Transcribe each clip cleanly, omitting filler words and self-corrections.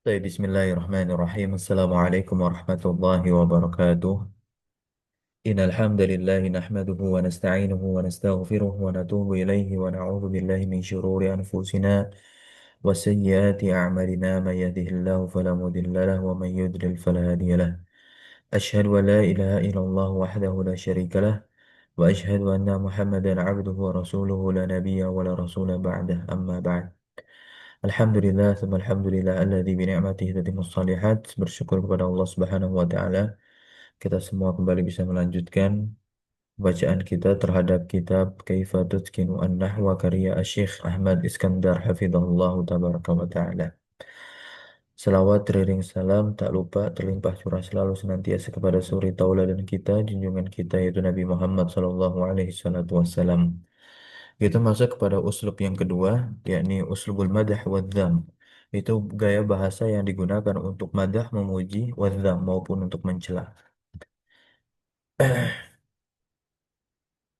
طيب بسم الله الرحمن الرحيم السلام عليكم ورحمة الله وبركاته إن الحمد لله نحمده ونستعينه ونستغفره ونتوب إليه ونعوذ بالله من شرور أنفسنا وسيئات أعمالنا من يهده الله فلا مضل له ومن يضلل فلا هادي له أشهد أن لا إله إلا الله وحده لا شريك له وأشهد أن محمدا عبده ورسوله لا نبي ولا رسول بعده أما بعد. Alhamdulillah, thumma alhamdulillah alladzi bi ni'matihi tatimmus shalihat. Bersyukur kepada Allah Subhanahu wa taala. Kita semua kembali bisa melanjutkan bacaan kita terhadap kitab Kaifa Tutqinu An-Nahwa karya Asy-Syaikh Ahmad Iskandar hafizahullah tabaraka wa taala. Selawat teriring salam tak lupa terlimpah curah selalu senantiasa kepada suri tauladan kita, junjungan kita yaitu Nabi Muhammad sallallahu alaihi wasallam. Kita masuk kepada uslub yang kedua, yakni uslubul madah wa dzam. Itu gaya bahasa yang digunakan untuk madah, memuji, wa dzam maupun untuk mencela.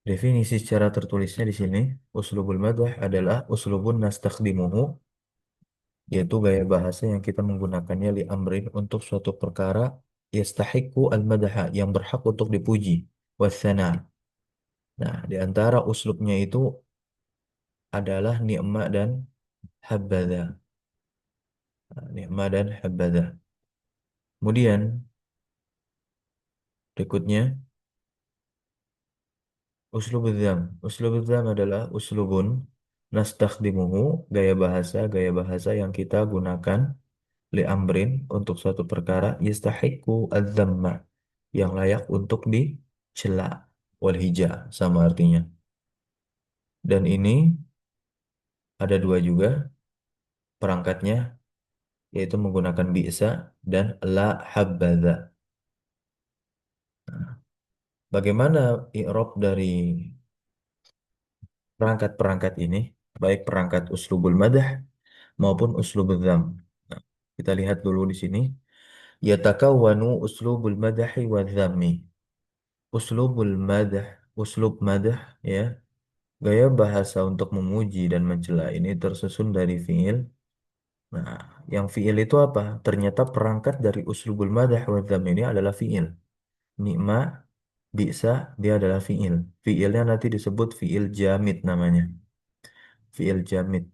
Definisi secara tertulisnya di sini, uslubul madah adalah uslubun nastakhdimuhu, yaitu gaya bahasa yang kita menggunakannya li amrin untuk suatu perkara yastahiqu al-madaha, yang berhak untuk dipuji, wa tsana. Nah, di antara uslubnya itu adalah ni'ma dan habadha. Nah, ni'ma dan habadha. Kemudian berikutnya uslubudzam. Uslubudzam adalah uslubun nastakhdimuhu, gaya bahasa yang kita gunakan li amrin untuk suatu perkara yastahiqu adzamma, yang layak untuk dicela, wal hija sama artinya. Dan ini ada dua juga perangkatnya, yaitu menggunakan bi'sa dan la habbadha. Bagaimana i'rab dari perangkat-perangkat ini, baik perangkat uslubul madah maupun uslubul dzam. Nah, kita lihat dulu di sini. Yatakawwanu uslubul madahi wa dzammi. Uslubul madah, uslub madah ya, gaya bahasa untuk memuji dan mencela ini tersusun dari fiil. Nah, yang fiil itu apa? Ternyata perangkat dari uslubul madah wa dzam ini adalah fiil. Ni'ma, bisa, dia adalah fiil. Fiilnya nanti disebut fiil jamid namanya. Fiil jamid,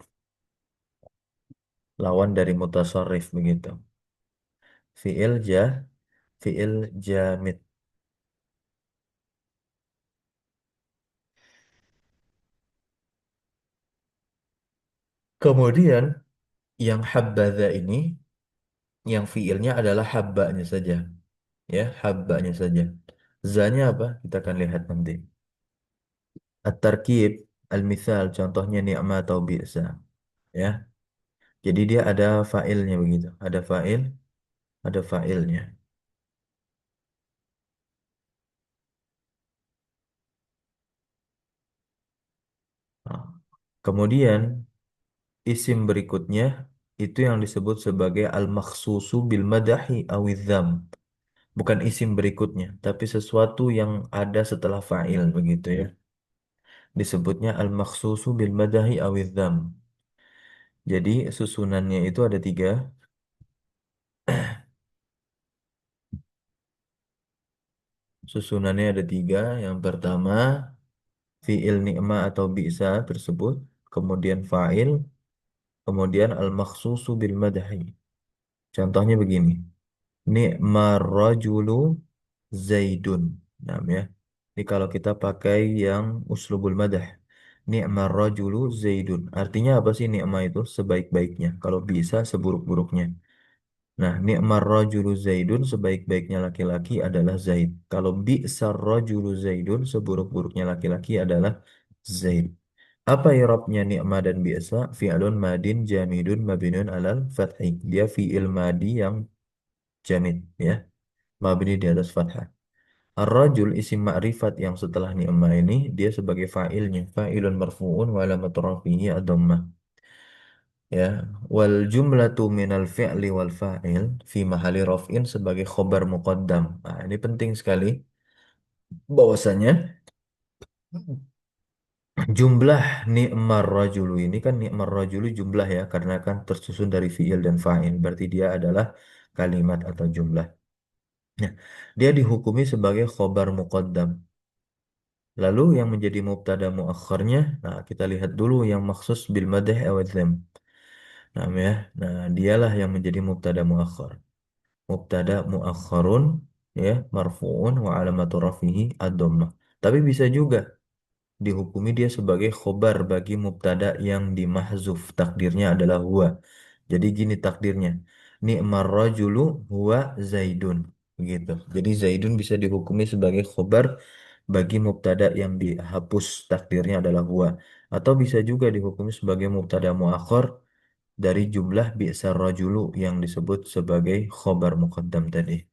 lawan dari mutasarrif begitu. Fiil fiil jamid. Kemudian yang habbadha ini, yang fiilnya adalah habbanya saja, ya habbanya saja. Zanya apa? Kita akan lihat nanti. At-tarkib, al-mithal, contohnya ni'ma atau bi'sa, ya. Jadi dia ada failnya begitu, ada fail, ada failnya. Nah, kemudian isim berikutnya itu yang disebut sebagai al-makhsusu bil madahi awidzam. Bukan isim berikutnya, tapi sesuatu yang ada setelah fa'il begitu ya. Disebutnya al-makhsusu bil madahi awidzam. Jadi susunannya itu ada tiga. Susunannya ada tiga. Yang pertama, fi'il ni'ma atau bi'sa tersebut. Kemudian fa'il. Kemudian al-makhsusu bil madahi. Contohnya begini. Ni'mar rajulu Zaidun. Nah, ya. Ini kalau kita pakai yang uslubul madah. Ni'mar rajulu Zaidun. Artinya apa sih ni'ma itu? Sebaik-baiknya. Kalau bisa seburuk-buruknya. Nah, ni'mar rajulu Zaidun, sebaik-baiknya laki-laki adalah Zaid. Kalau bi'sar rajulu Zaidun, seburuk-buruknya laki-laki adalah Zaid. Apa i'rabnya ni'ma dan bi'sa? Fi'lun madin jamidun mabinun alal fathi. Dia fi'il madi yang jamid, ya. Mabni di atas fathah. Ar-rajul isim ma'rifat yang setelah ni'ma ini dia sebagai fa'ilnya, fa'ilun marfu'un wa alamat rafihi ad-dhammah, ya. Wal jumlatu minal fi'li wal fa'il fi mahali raf'in sebagai khobar muqaddam. Nah, ini penting sekali bahwasanya Jumlah ni'mar rajulu ini kan ni'mar rajulu jumlah ya karena kan tersusun dari fiil dan fa'il. Berarti dia adalah kalimat atau jumlah. Nah, dia dihukumi sebagai khobar muqaddam. Lalu yang menjadi mubtada muakhirnya, nah kita lihat dulu yang maksus bil madh aw dzam. Nah, ya. Nah, dialah yang menjadi mubtada muakhir. Mubtada muakhirun ya marfu'un wa alamatu rafihi ad-dhammah. Tapi bisa juga dihukumi dia sebagai khobar bagi mubtada yang dimahzuf. Takdirnya adalah huwa. Jadi gini takdirnya. Ni'mar rajulu huwa Zaidun. Begitu. Jadi Zaidun bisa dihukumi sebagai khobar bagi mubtada yang dihapus takdirnya adalah huwa. Atau bisa juga dihukumi sebagai mubtada muakhir dari jumlah bi'sar rajulu yang disebut sebagai khobar muqaddam tadi.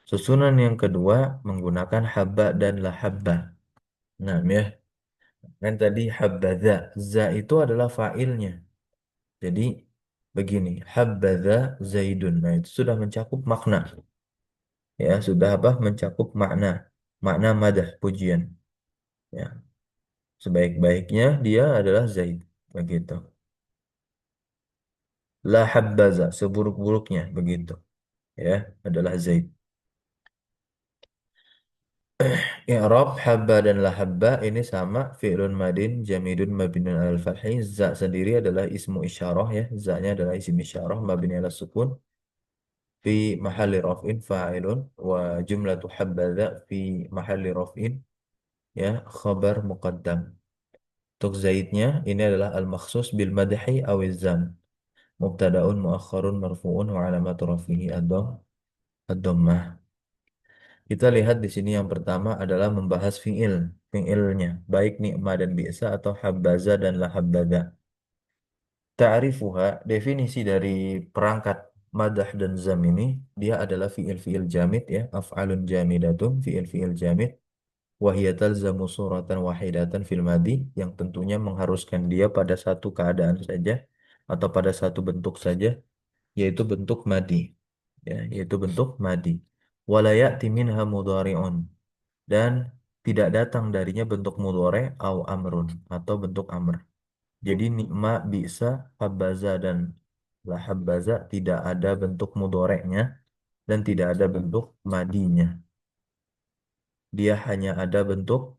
Susunan yang kedua menggunakan habba dan lahabba. Nah, ya. Kan tadi habbaza. Za itu adalah fa'ilnya. Jadi begini, habbaza Zaidun. Nah, itu sudah mencakup makna. Ya, sudah apa? Mencakup makna. Makna madah, pujian. Ya, sebaik-baiknya dia adalah Zaid. Begitu. La habbaza, seburuk-buruknya. Begitu. Ya, adalah Zaid. I'rab habba dan la habba ini sama fi'lun madin jamidun mabniun alal fathi. Za sendiri adalah ismu isyarah ya. Za-nya adalah isim isyarah mabni ala sukun fi mahalli raf'in fa'ilun wa jumlatu habadha fi mahalli raf'in ya khabar muqaddam. Untuk zaidnya ini adalah al-makhsus bil madhi aw zam. Mubtada'un muakhkharun marfu'un wa alamatu rafihi ad-dhammah. Kita lihat di sini yang pertama adalah membahas fi'ilnya, baik ni'ma dan bi'sa atau habbaza dan la habbada. Ta'rifuha, definisi dari perangkat madah dan zam ini, dia adalah fi'il-fi'il jamid ya, af'alun jamidatun, fi'il-fi'il jamid, wahiyya talzamu suratan wahidatan fil madi, yang tentunya mengharuskan dia pada satu keadaan saja, atau pada satu bentuk saja, yaitu bentuk madi. Ya, yaitu bentuk madi. Wala ya'ti minha mudhari'un, dan tidak datang darinya bentuk mudhari au amrun atau bentuk amr. Jadi nikma bisa habbaza dan la habbaza tidak ada bentuk mudhoreknya dan tidak ada bentuk madinya. Dia hanya ada bentuk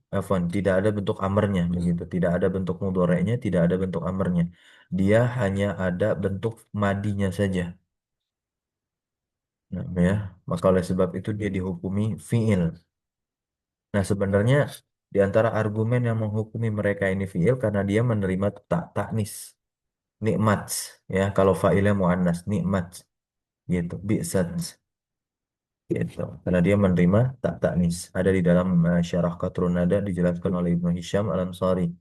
tidak ada bentuk amarnya begitu. Tidak ada bentuk mudhoreknya, tidak ada bentuk amarnya. Dia hanya ada bentuk madinya saja. Nah, ya, maka oleh sebab itu dia dihukumi fiil. Nah, sebenarnya di antara argumen yang menghukumi mereka ini fiil karena dia menerima tak taknis. Nikmat ya kalau fa'ilnya muannas nikmat gitu bi'sat gitu karena dia menerima tak taknis ada di dalam syarah Qatrun Nada dijelaskan oleh Ibnu Hisham Al-Ansari.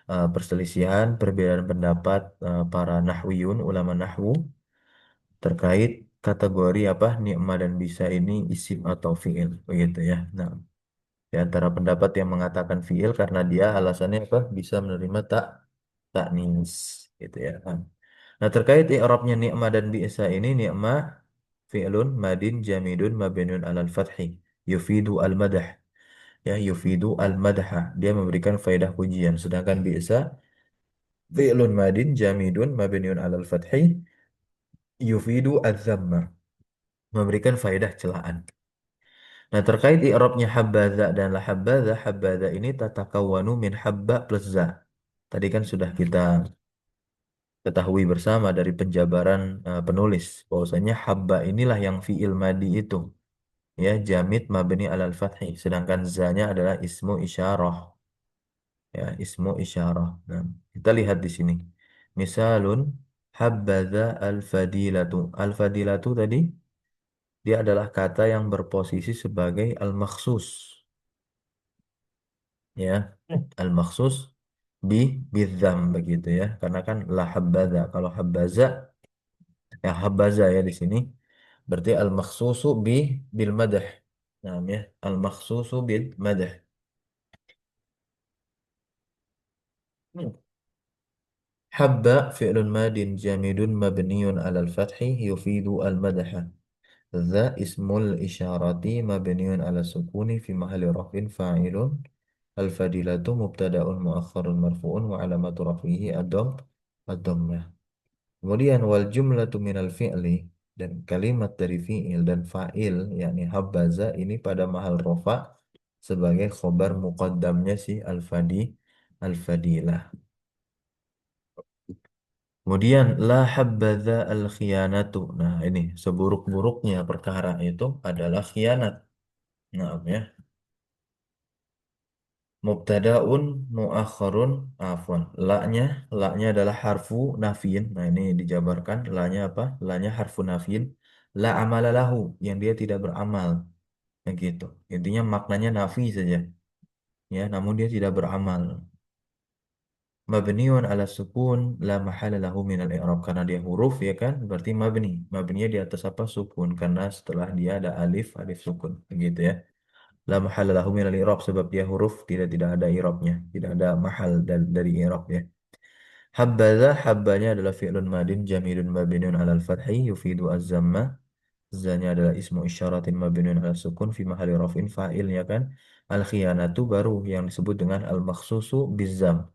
Perselisihan perbedaan pendapat para nahwiyun ulama nahwu terkait kategori apa nikmat dan bisa ini isim atau fiil begitu ya. Nah, di antara pendapat yang mengatakan fiil karena dia alasannya apa bisa menerima tak taknis gitu ya kan. Nah, terkait i'rabnya ni'mah dan bi'sa ini ni'mah fi'lun madin jamidun mabniun alal fathi yufidu al-madah ya yufidu al-madha dia memberikan faedah pujian sedangkan bi'sa fi'lun madin jamidun mabniun alal fathi yufidu al-dhamma memberikan faedah celaan. Nah, terkait i'rabnya habbaza dan la habbaza habbaza ini tatakawwanu min habba plus za. Tadi kan sudah kita ketahui bersama dari penjabaran penulis bahwasanya habba inilah yang fiil madi itu ya jamid mabni alal fathi sedangkan zanya adalah ismu isyarah ya ismu isyarah. Nah, kita lihat di sini misalun habbaza al-fadilatu tadi dia adalah kata yang berposisi sebagai al-makhsus ya al-makhsus bi bidzam begitu ya karena kan la habbaza kalau habbaza ya habbaza ya di sini berarti al-makhsusu bil madah. Nah, ya, al-makhsusu bil madah. Hmm. Habba fi'lun madin jamidun mabniyun 'ala al-fathi yufidu al-madaha. Dza ismul isyarati mabniyun 'ala sukuni fi mahalli raf'in fa'ilun Al-fadilatu mubtada'un muakhkharun marfu'un wa alamatu raf'ihi ad-dhammah. Kemudian wal jumlatu minal fi'li, dan kalimat dari fi'il dan fa'il yakni habbaza ini pada mahal rofa sebagai khobar muqaddamnya si al-fadilah. Kemudian la habbaza al-khiyanatu. Nah, ini seburuk-buruknya perkara itu adalah khianat. Nah, ya. Mubtadaun muakhirun afwan. La-nya adalah harfu nafin. Nah, ini dijabarkan la-nya apa? La-nya harfu nafin. La amala lahu, yang dia tidak beramal. Nah, gitu. Intinya maknanya nafi saja. Ya, namun dia tidak beramal. Mabniun ala sukun la mahala lahu min al-i'rab, karena dia huruf ya kan, berarti mabni. Mabninya di atas apa? Sukun, karena setelah dia ada alif, alif sukun. Begitu ya. La mahalla lahu minal i'rab, sebab dia huruf tidak ada i'rabnya, tidak ada mahal dari i'rab ya. Habbaza, habbanya adalah fi'lun madin jamilun mabniun 'alal fathi yufidu az-zamma. Zanya adalah ismu isyaratin mabniun 'ala sukun fi mahalli raf'in, fa'ilnya kan al khiyanatu, baru yang disebut dengan al makhsusu bizam,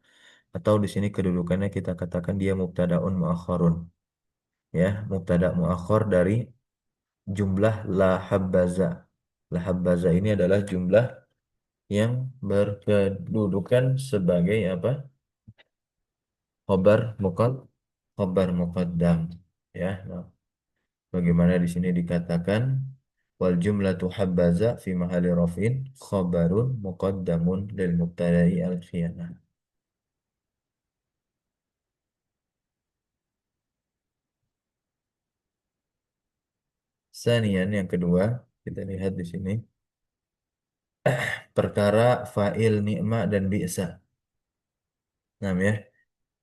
atau di sini kedudukannya kita katakan dia mubtadaun muakhkharun, ya, mubtada muakhkhar dari jumlah la habbaza. La habbaza ini adalah jumlah yang berkedudukan sebagai apa? Khobar khobar muqaddam. Ya, nah, bagaimana di sini dikatakan wal jumlatu habbaza fi mahalli rafin khabarun muqaddamun lil mubtada'i al khiyanah. Sanian yang kedua, kita lihat di sini perkara fa'il ni'ma dan bi'sa. Nah, ya.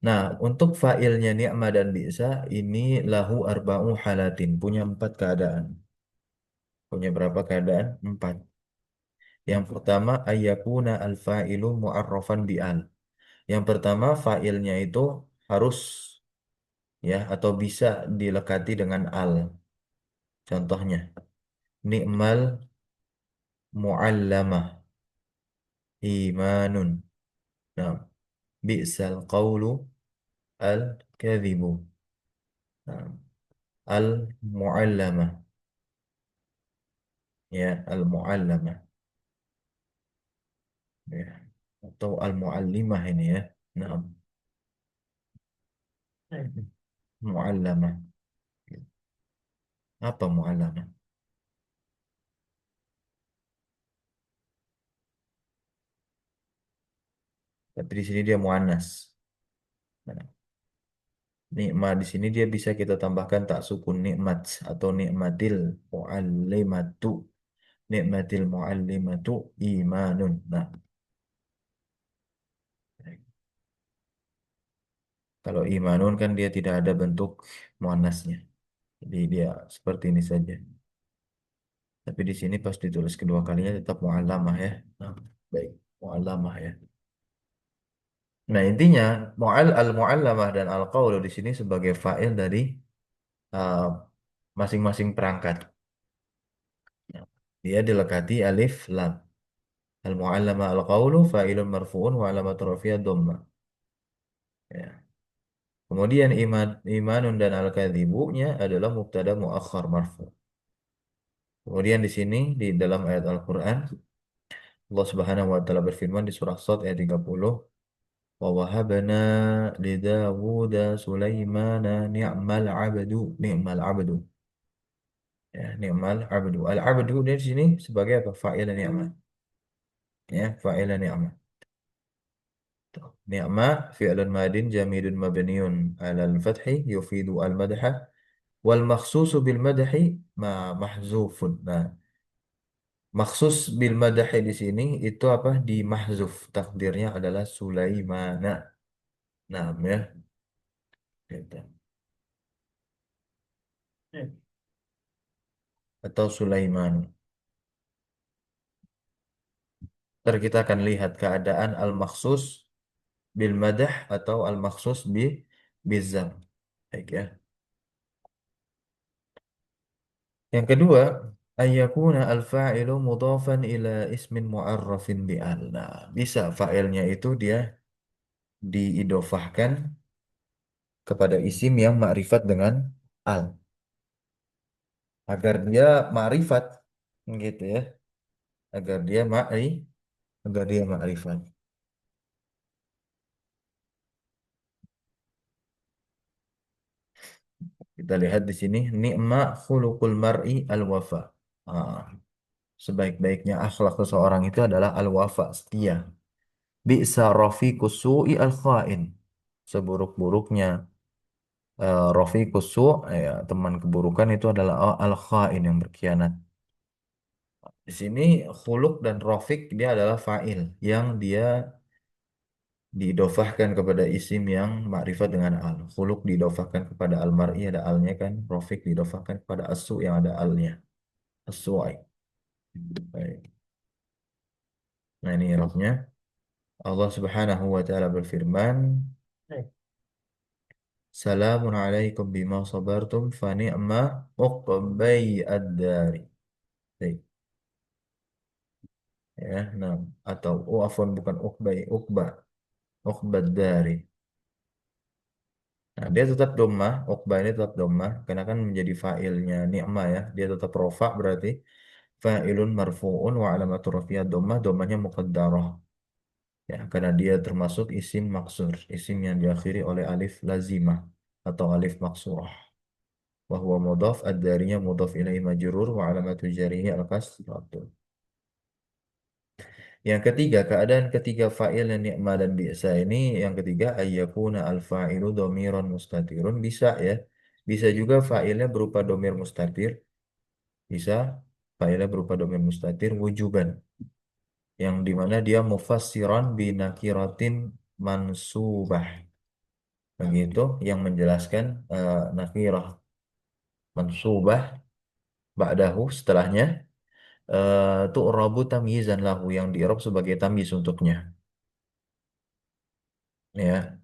Nah, untuk fa'ilnya ni'ma dan bi'sa ini lahu arba'u halatin, punya empat keadaan. Punya berapa keadaan? Empat. Yang pertama, ayyakuna al-fa'ilu mu'arrafan bi'al. Yang pertama, fa'ilnya itu harus, ya, atau bisa dilekati dengan al. Contohnya, ni'mal mu'allamah imanun. Nah, bi'sal qawlu al-kadhibu. Nah, al-mu'allamah, ya, al-mu'allamah, ya. Atau al-mu'allimah ini ya. Nah, mu'allamah. Apa mu'allamah? Tapi di sini dia muannas. Nah, nikma di sini dia bisa kita tambahkan tak sukun nikmat, atau nikmatil muallimatu. Nikmatil muallimatu imanun. Nah, kalau imanun kan dia tidak ada bentuk muannasnya. Jadi dia seperti ini saja. Tapi di sini pas ditulis kedua kalinya tetap muallamah ya. Nah, baik, muallamah ya. Nah, intinya al-muallamah dan al-qaulu di sini sebagai fa'il dari uh, masing-masing perangkat. Dia dilekati alif lam. Al-mu'allama al-qawlu fa'ilun marfu'un wa alamatu rafi'ah dhammah. Ya. Kemudian imanun dan al-kadzibunya adalah mubtada muakhar marfu'. Kemudian di sini di dalam ayat Al-Qur'an Allah Subhanahu wa taala berfirman di surah Shad ayat 30, wa wahabna li Dawud Sulaimana ni'mal 'abdu, ni'mal 'abdu. Ya, ni'mal 'abdu. Al-'abdu di sini sebagai apa? Fa'il ni'mah. Ya, fa'il ni'mah. Ni'ma fi'lun madin jamidun mabniun 'alal fathi yufidu al-madha wal makhsusu bil madhi ma mahzufun. Nah, maksus bil madhi di sini itu apa? Di mahzuf. Takdirnya adalah Sulaimana. Nah, ya. Gitu. Atau Sulaiman. Ntar kita akan lihat keadaan al-maksus bil madah atau al-maksus bizam. Baik ya. Yang kedua, Ayyakuna al-fa'ilu mudhafan ila ismin mu'arrafin bi al. Nah, bisa fa'ilnya itu dia diidofahkan kepada isim yang ma'rifat dengan al agar dia ma'rifat gitu ya, agar dia agar dia ma'rifat. Kita lihat di sini ni'ma khuluqul mar'i al-wafa. Ah, sebaik-baiknya akhlak seseorang itu adalah al-wafa, setia. Bi'sa rafiqus su'i al-kha'in. Seburuk-buruknya rafiqus su', ya, teman keburukan itu adalah al-kha'in yang berkhianat. Di sini khuluq dan rafiq dia adalah fa'il yang dia diidofahkan kepada isim yang makrifat dengan al. Khuluq diidofahkan kepada al-mar'i ada alnya kan. Rafiq diidofahkan kepada asu yang ada alnya. As-su'ai. Baik. Nah ini irabnya. Allah Subhanahu wa taala berfirman, Salamun alaikum bima sabartum fa ni'ma uqbai ad-dari. Baik. Ya, nah atau afwan bukan uqbai, uqba, uqbad dari. Nah, dia tetap dhammah, uqba ini tetap dhammah karena kan menjadi fa'ilnya ni'ma ya. Dia tetap rofa berarti fa'ilun marfu'un wa alamatu rafiyah dhammah, dhammahnya muqaddarah. Ya, karena dia termasuk isim maksur, isim yang diakhiri oleh alif lazimah atau alif maksurah. Wa huwa mudhaf, ad-darinya mudhaf ilaihi majrur wa alamatu jarihi al-kasratu. Yang ketiga, keadaan ketiga fa'il dan ni'ma dan biasa ini, yang ketiga ayyakuna al-fa'ilu dhamiran mustatirun, bisa ya. Bisa juga fa'ilnya berupa dhamir mustatir, bisa fa'ilnya berupa dhamir mustatir wujuban, yang dimana dia mufassiran binakiratin mansubah. Begitu yang menjelaskan nakirah mansubah ba'dahu setelahnya tu'rabu tamyizan lahu yang di'rab sebagai tamyiz untuknya. Ya.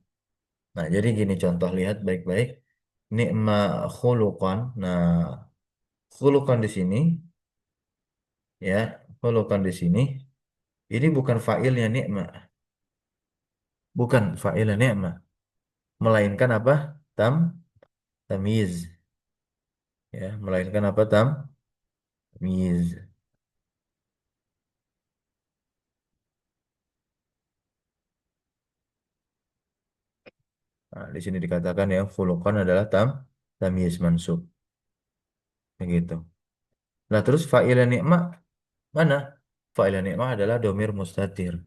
Nah, jadi gini contoh lihat baik-baik. Ni'ma khuluqan. Nah, khuluqan di sini ya, khuluqan di sini ini bukan fa'ilnya ni'ma, bukan fa'ilnya ni'ma, melainkan apa? Tamyiz ya, melainkan apa? Tamyiz. Nah, di sini dikatakan ya khuluqan adalah tamyiz mansub begitu. Nah, terus fa'ilnya ni'ma mana? Fa'ilnya ni'ma adalah domir mustatir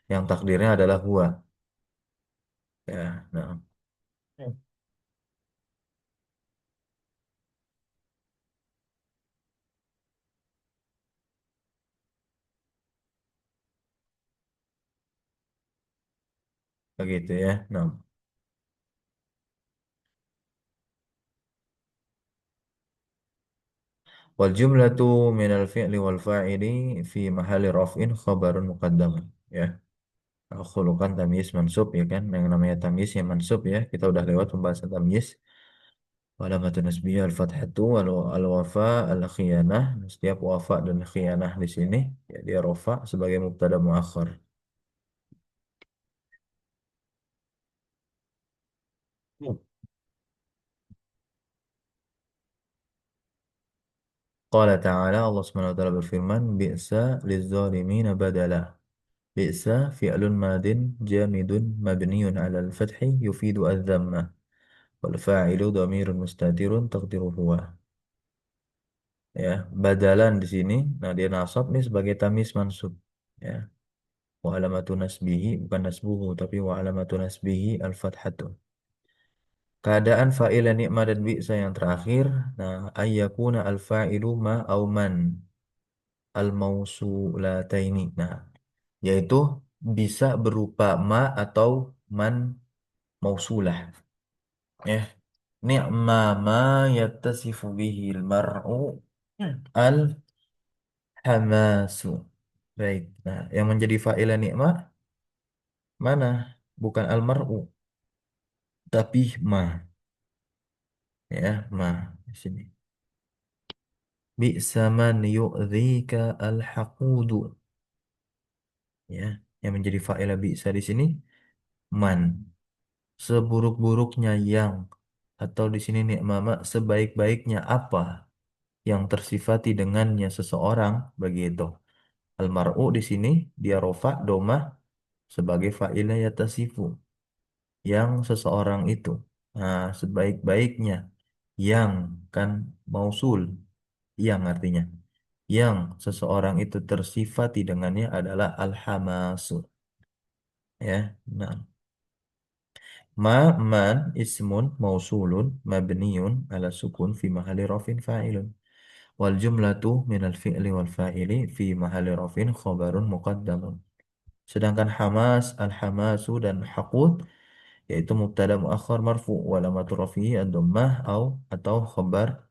yang takdirnya adalah huwa. Ya, nah. Begitu ya. Nah, wal jumlatu minal fi'li wal fa'ili fi mahalli raf'in khabarun muqaddam. Ya. Khuluqan tamyiz mansub ya kan. Yang namanya tamyiz yang mansub ya. Kita udah lewat pembahasan tamyiz. Walamatun nasbiyah al-fathatu wal al-wafa al-khiyanah. Setiap wafa dan khiyanah di sini ya dia rafa sebagai mubtada muakhar. Hmm. Qala ta'ala Allah Subhanahu wa taala berfirman bi'sa liz-zalimina badala. Bi'sa fi'lun madin jamidun mabniun 'ala al-fathi yufidu adz-dzammah. Wal fa'ilu dhamirun mustatirun taqdiruhu huwa. Ya, badalan di sini nah dia nasab nih sebagai tamis mansub. Ya. Wa alamatu nasbihi bukan nasbuhu tapi wa alamatu nasbihi al-fathatu. Keadaan fa'il ni'ma dan bi'sa yang terakhir, nah ayyakuna al-fa'ilu ma au man al-mausulataini. Nah, yaitu bisa berupa ma atau man mausulah. Ya, ni'ma ma yattasifu bihi al-mar'u al-hamasu. Baik. Nah, yang menjadi fa'ilah ni'ma mana? Bukan al-mar'u, tapi ma. Ya, ma di sini. Bi'sa man yu'dzika al-haqudu. Ya, yang menjadi fa'ilah bi'sa di sini man. Seburuk-buruknya yang, atau di sini ni'mama, sebaik-baiknya apa yang tersifati dengannya seseorang, begitu. Almar'u di sini dia rofa domah sebagai fa'ilah yatasifu, yang seseorang itu. Nah, sebaik-baiknya yang, kan mausul, yang artinya yang seseorang itu tersifati dengannya adalah al-hamasu, ya. Nah, man ismun mausulun mabniun ala sukun fi mahali rafin fa'ilun. Wal jumlatu minal fi'li wal fa'ili fi mahali rafin khabarun muqaddamun. Sedangkan hamas, al-hamasu dan haqud yaitu mubtada muakhar marfu wa alamatu rafi'i ad-dhammah atau khabar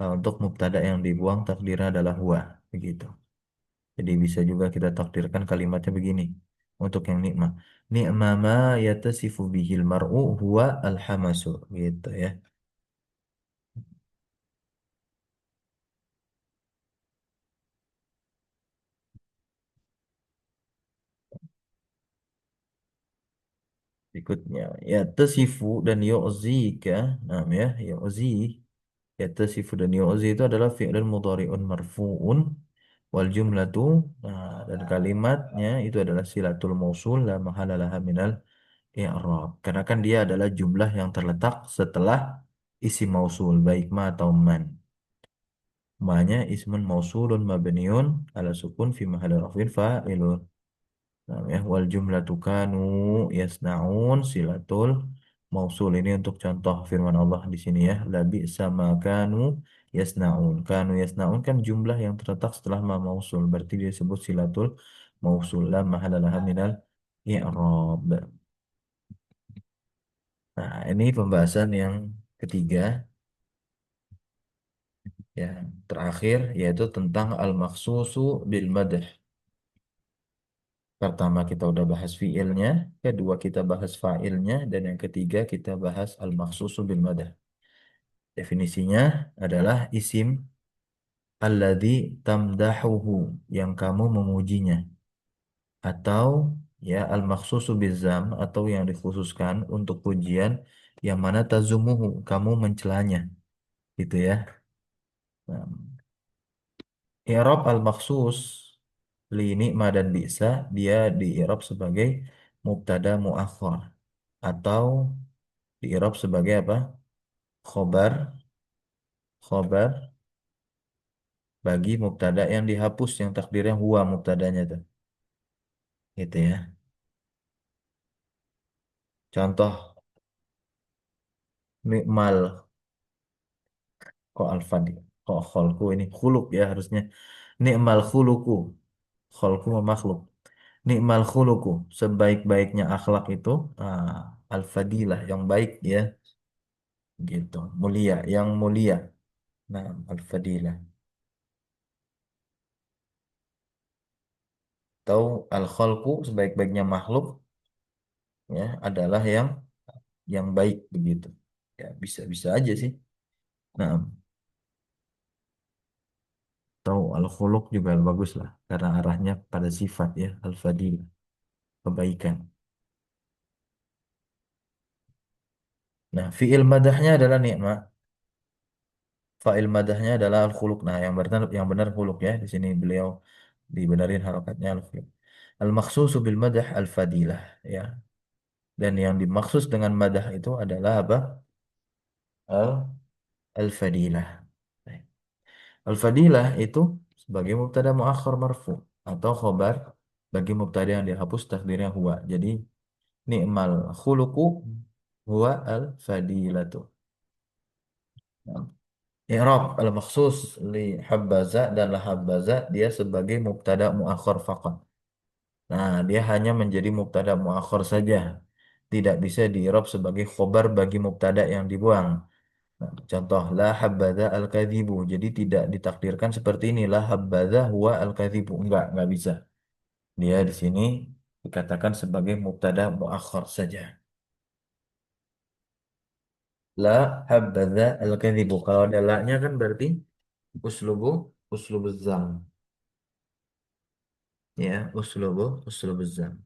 untuk mubtada yang dibuang takdirnya adalah huwa, begitu. Jadi bisa juga kita takdirkan kalimatnya begini untuk yang nikmah. Ni'ma ma yatasifu bihil mar'u huwa al-hamasu, gitu ya. Berikutnya yatasifu dan yu'zika. Nah, ya, yu'zi. Yatasifu dan yu'zi itu adalah fi'lun mudhari'un marfu'un wal jumlatu, nah, dan kalimatnya itu adalah silatul mausul la mahala laha minal i'rab. Karena kan dia adalah jumlah yang terletak setelah isim mausul baik ma atau man. Ma-nya ismun mausulun mabniun ala sukun fi mahalli raf'in fa'ilun. Nah, ya, wal jumlatu kanu yasnaun silatul mausul ini untuk contoh firman Allah di sini ya, labi sama kanu yasnaun. Kanu yasnaun kan jumlah yang terletak setelah ma mausul, berarti dia disebut silatul mausul la mahala laha minal i'rab. Nah, ini pembahasan yang ketiga, yang terakhir, yaitu tentang al-makhsusu bil madah. Pertama kita udah bahas fiilnya, kedua kita bahas fa'ilnya, dan yang ketiga kita bahas al-makhsusu bil madah. Definisinya adalah isim alladzi tamdahuhu, yang kamu memujinya, atau ya al-makhsusu bizam, atau yang dikhususkan untuk pujian yang mana tazumuhu, kamu mencelanya, gitu ya. Nah, i'rab al-makhsus li ni'ma dan bi'sa, dia di i'rab sebagai mubtada muakhar atau di i'rab sebagai apa? Khobar, khobar bagi mubtada yang dihapus yang takdirnya huwa mubtadanya tuh. Gitu ya. Contoh ni'mal, kok alfadi, kok kholku, ini khuluk ya harusnya. Ni'mal khuluku, kholku mah makhluk. Ni'mal khuluku, sebaik-baiknya akhlak itu al-fadilah, yang baik ya, gitu. Mulia, yang mulia. Nah, al-fadilah. Atau al-khalqu, sebaik-baiknya makhluk ya adalah yang baik, begitu. Ya, bisa-bisa aja sih. Nah, atau al-khuluq juga bagus lah karena arahnya pada sifat ya, al-fadilah, kebaikan. Nah, fi'il madahnya adalah nikmat, fa'il madahnya adalah al-khuluq. Nah, yang benar khuluq ya. Di sini beliau dibenarin harokatnya al-khuluq. Al-makhsusu bil madah al-fadilah ya. Dan yang dimaksud dengan madah itu adalah apa? Al-fadilah. Al-fadilah itu sebagai mubtada muakhir marfu atau khobar bagi mubtada yang dihapus takdirnya huwa. Jadi ni'mal khuluqu huwa al-fadilatu. Nah, i'rab al-makhsus li habbaza dan la habbaza dia sebagai mubtada muakhir faqat. Nah, dia hanya menjadi mubtada muakhir saja. Tidak bisa di-i'rab sebagai khobar bagi mubtada yang dibuang. Nah, contoh la habbaza al-kadzibu. Jadi tidak ditakdirkan seperti ini, la habbaza huwa al-kadzibu. Enggak bisa. Dia di sini dikatakan sebagai mubtada muakhar saja. La habbaza al-kadzibu. Kalau ada la-nya kan berarti uslubu zam. Ya, uslubu zam.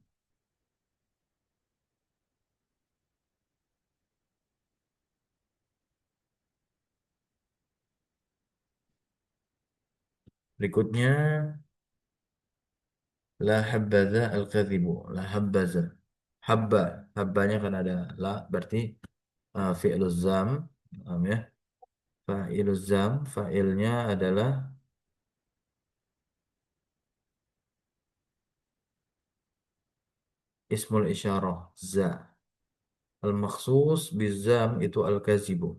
Berikutnya, la habbaza al-kadhibu. La habbaza. Habba. Habbanya kan ada la, berarti fi'luz zam. Paham ya? Fa'iluz zam. Fa'ilnya adalah ismul isyarah. Za. Al-makhsus bizam itu al-kazibu.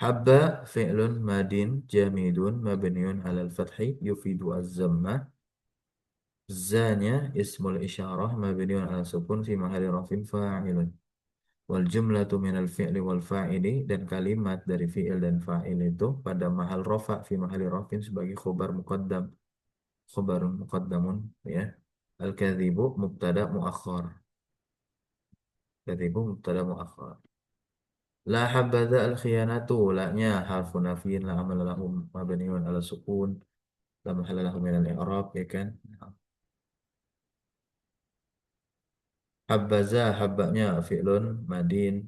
Habba fi'lun madin jamidun mabniun alal fathi yufidu az-zamma. Zanya ismul isyarah mabniun ala sukun fi mahalli rafin fa'ilun. Wal jumlatu minal fi'li wal fa'ili, dan kalimat dari fi'il dan fa'il itu pada mahal rafa fi mahalli rafin sebagai khobar muqaddam. Khobarun muqaddamun, ya. Al-kadhibu mubtada muakhar. Kadhibu mubtada muakhar. La habadha al-khiyanatu. La-nya harfu nafiin la amal lahum mabniun ala sukun. La mahalla lahu minal i'rab, ya kan? Habbaza, habbanya fi'lun madin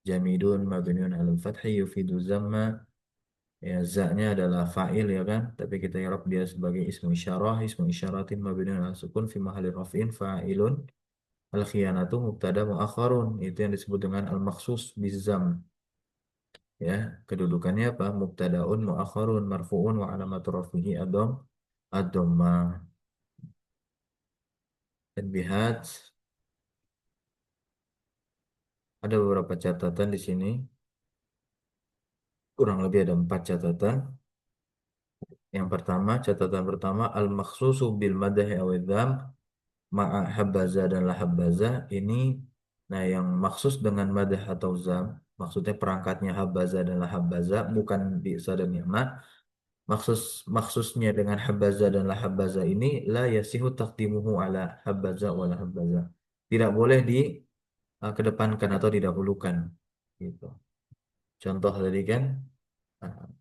jamidun mabniun alal fathi yufidu zamma. Ya, za-nya adalah fa'il, ya kan, tapi kita i'rab dia sebagai ismu isyaratin mabniun ala sukun fi mahalli raf'in fa'ilun. Al khiyanatu mubtada muakhharun, itu yang disebut dengan al makhsus bizam. Ya, kedudukannya apa? Mubtadaun muakhharun marfu'un wa alamatu rafihi ad-dhammah. Dan bihat ada beberapa catatan di sini, kurang lebih ada 4 catatan. Yang pertama, catatan pertama, al-makhsusu bil madahi awidzam ma'a habbaza dan la habbaza ini, nah yang maksus dengan madah atau zam, maksudnya perangkatnya habbaza dan la habbaza, bukan bi'sa dan ni'mah. Maksusnya dengan habbaza dan la habbaza ini la yasihu taqdimuhu ala habbaza wa la habbaza. Tidak boleh kedepankan atau didahulukan gitu. Contoh tadi kan, ah,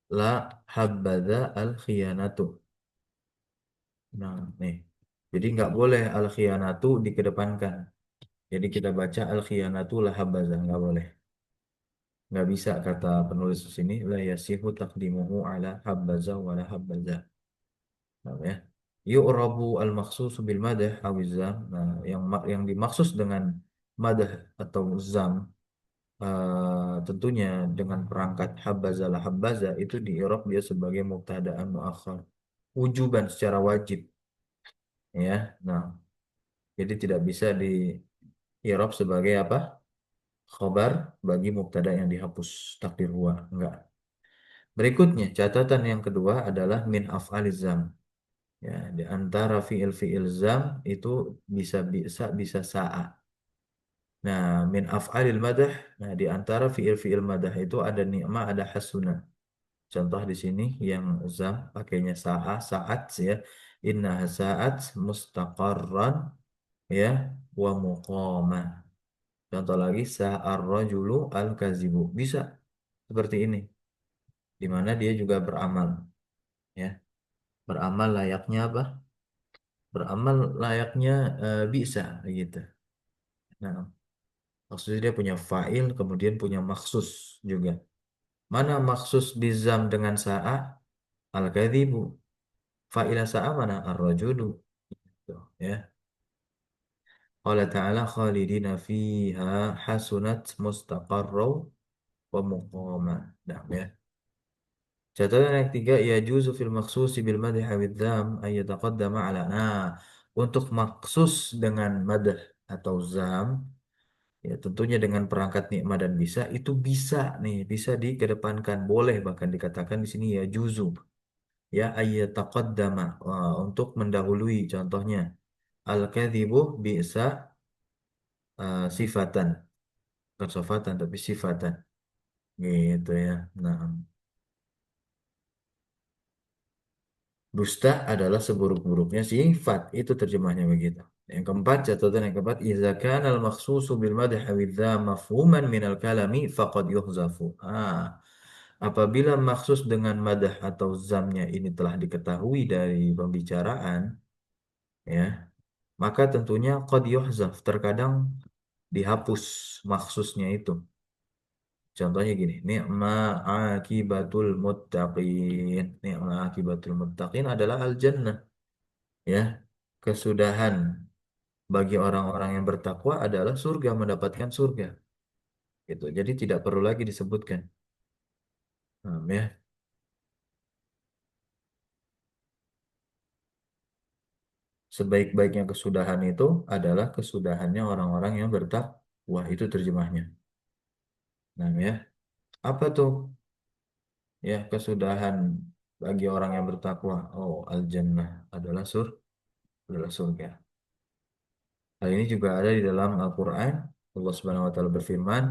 la habbaza al khiyanatu. Nah, nih. Jadi nggak boleh al-khiyanatu dikedepankan. Jadi kita baca al-khiyanatu la habazah, nggak boleh. Nggak bisa kata penulis di sini la yasihu taqdimuhu ala habazah wa la habazah. Nah, ya. Yu'rabu al-makhsus bil madah awiz zam. Nah, yang dimaksud dengan madah atau zam, tentunya dengan perangkat habazah la habazah itu di i'rab dia sebagai mubtada'an muakhar. Wujuban secara wajib, ya. Nah, jadi tidak bisa di i'rab sebagai apa? Khobar bagi mubtada yang dihapus takdir huwa. Enggak. Berikutnya, catatan yang kedua adalah min af'aliz zam. Ya, di antara fiil-fiil zam itu bisa sa'a. Nah, min af'alil madah, nah di antara fiil-fiil madah itu ada ni'mah, ada hasuna. Contoh di sini yang zam pakainya sa'a, saat, ya. Inna sa'at mustaqarran, ya, wa muqamah. Contoh lagi sa'ar rajulu al-kazibu. Bisa seperti ini, di mana dia juga beramal, ya. Beramal layaknya apa? Beramal layaknya bisa gitu. Nah, maksudnya dia punya fa'il kemudian punya maksus juga. Mana maksus bizam dengan sa'a? Al-kadzibu. Fa'ila sa'a mana? Ar-rajulu. Gitu, ya. Qala ta'ala khalidina fiha hasunat mustaqarraw wa muqama. Nah, ya. Catatan yang ketiga, ya juzu fil maksusi bil madhi awid dzam ay yataqaddama ala. Nah, untuk maksus dengan madah atau zam, ya tentunya dengan perangkat nikmat dan bisa, itu bisa nih, bisa dikedepankan, boleh bahkan dikatakan di sini ya juzu, ya ay yataqaddama, untuk mendahului. Contohnya al kadzibu bisa sifatan, bukan sofatan tapi sifatan, gitu ya. Nah, dusta adalah seburuk-buruknya sifat. Itu terjemahnya begitu. Yang keempat, catatan yang keempat, idza kana al-makhsusu bil madh aw dzam mafhuman min al-kalami faqad yuhzafu. Apabila maksus dengan madah atau zamnya ini telah diketahui dari pembicaraan, ya, maka tentunya qad yuhzaf, terkadang dihapus maksusnya itu. Contohnya gini, ni'ma akibatul muttaqin. Ni'ma akibatul muttaqin adalah al-jannah, ya. Kesudahan bagi orang-orang yang bertakwa adalah surga, mendapatkan surga. Gitu. Jadi tidak perlu lagi disebutkan. Ya. Sebaik-baiknya kesudahan itu adalah kesudahannya orang-orang yang bertakwa. Itu terjemahnya. Ya. Apa tuh? Ya, kesudahan bagi orang yang bertakwa. Oh, al-jannah adalah adalah surga. Hal ini juga ada di dalam Al-Quran. Allah Subhanahu wa Ta'ala berfirman,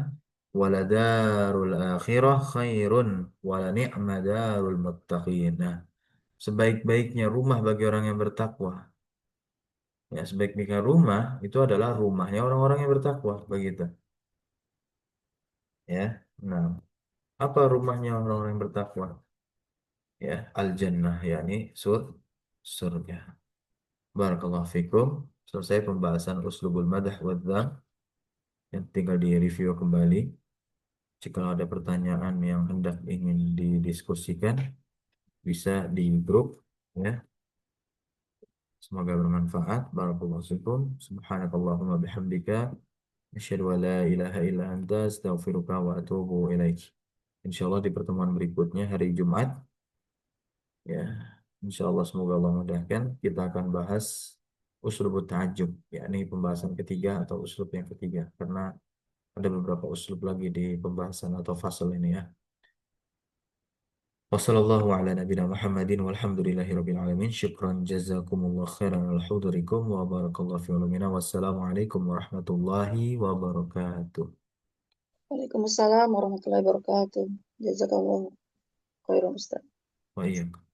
"Waladarul akhirah khairun wala ni'ma darul muttaqin." Nah, sebaik-baiknya rumah bagi orang yang bertakwa. Ya, sebaik-baiknya rumah itu adalah rumahnya orang-orang yang bertakwa, begitu. Ya. Nah, apa rumahnya orang-orang yang bertakwa? Ya, al-jannah, yakni surga. Barakallahu fikum. Selesai pembahasan uslubul madah wa dzam. Yang tinggal di review kembali. Jika ada pertanyaan yang hendak ingin didiskusikan, bisa di grup, ya. Semoga bermanfaat. Barakallahu fikum. Subhanakallahumma bihamdika asyhadu an la ilaha illa anta astaghfiruka wa atubu ilaik. Insyaallah di pertemuan berikutnya hari Jumat, ya. Insyaallah semoga Allah mudahkan, kita akan bahas uslubut ta'ajjub, yakni pembahasan ketiga atau uslub yang ketiga, karena ada beberapa uslub lagi di pembahasan atau fasal ini, ya. Wassallallahu ala nabiyina Muhammadin walhamdulillahi rabbil alamin. Syukran jazakumullah khairan ala hudurikum wa barakallahu fi ulumina. Wassalamualaikum warahmatullahi wabarakatuh. Waalaikumsalam warahmatullahi wabarakatuh. Jazakallah khairan Ustaz. Wa iyyakum.